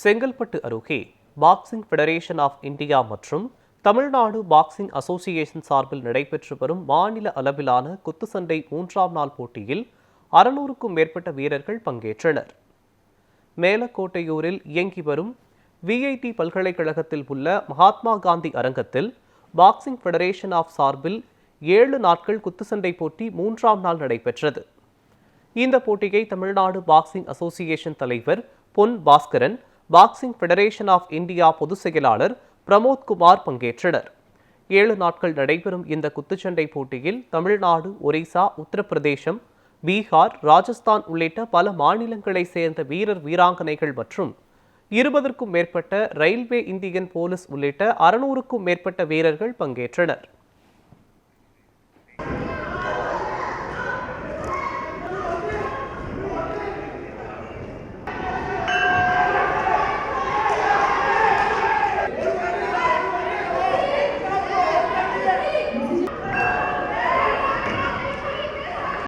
செங்கல்பட்டு அருகே boxing federation of India மற்றும் Tamil Nadu boxing association சார்பில் நடைபெற்று வரும் மாநில அளவிலான குத்துச்சண்டை 3ஆம் நாள் போட்டியில் 600க்கும் மேற்பட்ட வீரர்கள் பங்கேற்றனர். மேலக்கோட்டையூரில் இயங்கி வரும் விஐடி பல்கலைக்கழகத்தில் உள்ள மகாத்மா காந்தி அரங்கத்தில் பாக்ஸிங் ஃபெடரேஷன் ஆஃப் சார்பில் 7 நாட்கள் குத்துச்சண்டை போட்டி 3ஆம் நாள் நடைபெற்றது. இந்த போட்டியை தமிழ்நாடு பாக்ஸிங் அசோசியேஷன் தலைவர் Pon Baskaran, boxing federation of India பொதுச் செயலாளர் பிரமோத்குமார் பங்கேற்றனர். 7 நாட்கள் நடைபெறும் இந்த குத்துச்சண்டை போட்டியில் தமிழ்நாடு, ஒரிசா, உத்தரப்பிரதேசம், பீகார், ராஜஸ்தான் உள்ளிட்ட பல மாநிலங்களைச் சேர்ந்த வீரர் வீராங்கனைகள் மற்றும் 20க்கும் மேற்பட்ட ரயில்வே, இந்தியன் போலீஸ் உள்ளிட்ட 600க்கும் மேற்பட்ட வீரர்கள் பங்கேற்றனர்.